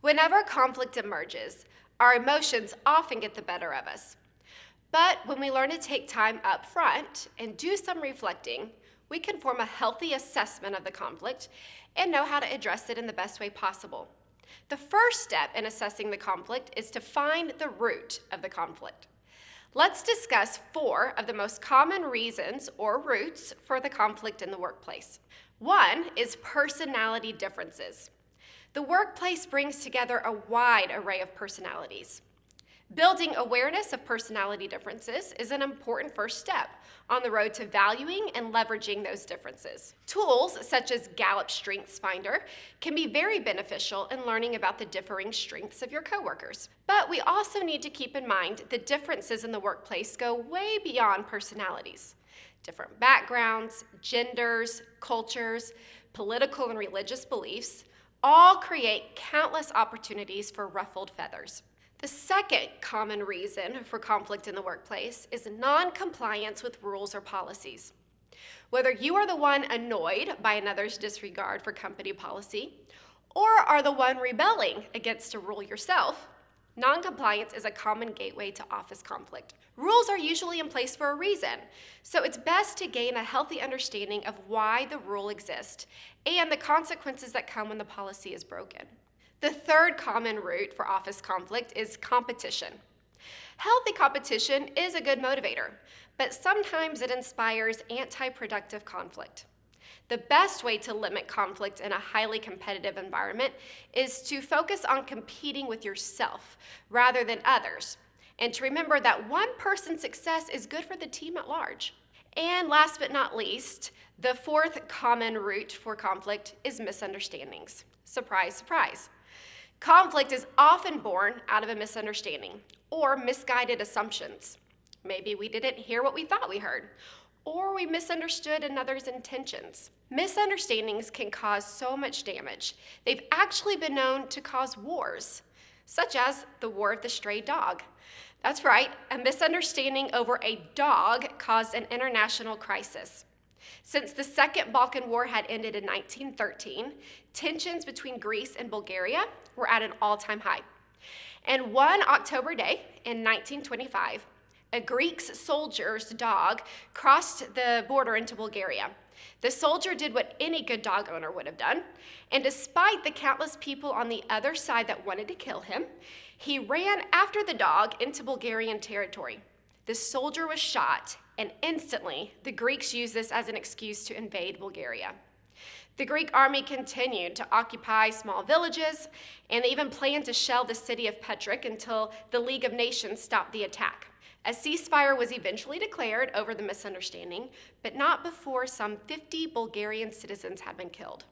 Whenever conflict emerges, our emotions often get the better of us. But when we learn to take time up front and do some reflecting, we can form a healthy assessment of the conflict and know how to address it in the best way possible. The first step in assessing the conflict is to find the root of the conflict. Let's discuss 4 of the most common reasons or roots for the conflict in the workplace. 1 is personality differences. The workplace brings together a wide array of personalities. Building awareness of personality differences is an important first step on the road to valuing and leveraging those differences. Tools such as Gallup Strengths Finder can be very beneficial in learning about the differing strengths of your coworkers. But we also need to keep in mind that differences in the workplace go way beyond personalities. Different backgrounds, genders, cultures, political and religious beliefs all create countless opportunities for ruffled feathers. The second common reason for conflict in the workplace is non-compliance with rules or policies. Whether you are the one annoyed by another's disregard for company policy or are the one rebelling against a rule yourself, non-compliance is a common gateway to office conflict. Rules are usually in place for a reason, so it's best to gain a healthy understanding of why the rule exists and the consequences that come when the policy is broken. The third common root for office conflict is competition. Healthy competition is a good motivator, but sometimes it inspires anti-productive conflict. The best way to limit conflict in a highly competitive environment is to focus on competing with yourself rather than others, and to remember that one person's success is good for the team at large. And last but not least, the fourth common root for conflict is misunderstandings. Surprise, surprise. Conflict is often born out of a misunderstanding or misguided assumptions. Maybe we didn't hear what we thought we heard, or we misunderstood another's intentions. Misunderstandings can cause so much damage. They've actually been known to cause wars, such as the War of the Stray Dog. That's right, a misunderstanding over a dog caused an international crisis. Since the Second Balkan War had ended in 1913, tensions between Greece and Bulgaria were at an all-time high. And one October day in 1925, a Greek soldier's dog crossed the border into Bulgaria. The soldier did what any good dog owner would have done, and despite the countless people on the other side that wanted to kill him, he ran after the dog into Bulgarian territory. The soldier was shot, and instantly, the Greeks used this as an excuse to invade Bulgaria. The Greek army continued to occupy small villages, and they even planned to shell the city of Petric until the League of Nations stopped the attack. A ceasefire was eventually declared over the misunderstanding, but not before some 50 Bulgarian citizens had been killed.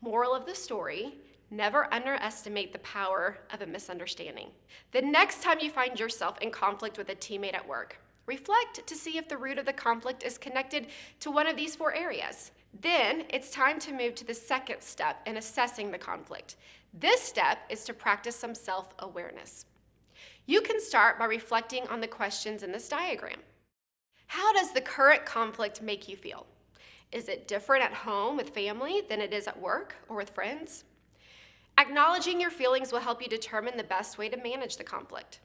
Moral of the story: never underestimate the power of a misunderstanding. The next time you find yourself in conflict with a teammate at work, reflect to see if the root of the conflict is connected to one of these 4 areas. Then it's time to move to the second step in assessing the conflict. This step is to practice some self-awareness. You can start by reflecting on the questions in this diagram. How does the current conflict make you feel? Is it different at home with family than it is at work or with friends? Acknowledging your feelings will help you determine the best way to manage the conflict.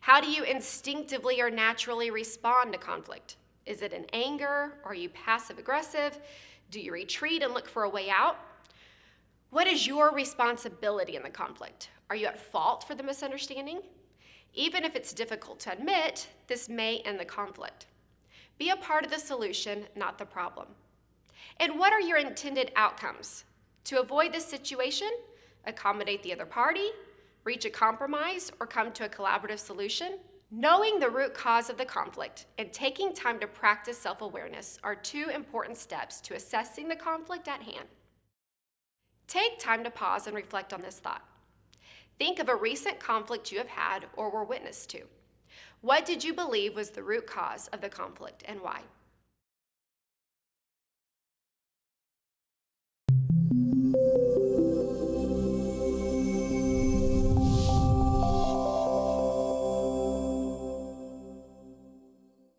How do you instinctively or naturally respond to conflict? Is it in anger? Are you passive-aggressive? Do you retreat and look for a way out? What is your responsibility in the conflict? Are you at fault for the misunderstanding? Even if it's difficult to admit, this may end the conflict. Be a part of the solution, not the problem. And what are your intended outcomes? To avoid this situation, accommodate the other party, reach a compromise, or come to a collaborative solution? Knowing the root cause of the conflict and taking time to practice self-awareness are 2 important steps to assessing the conflict at hand. Take time to pause and reflect on this thought. Think of a recent conflict you have had or were witness to. What did you believe was the root cause of the conflict and why?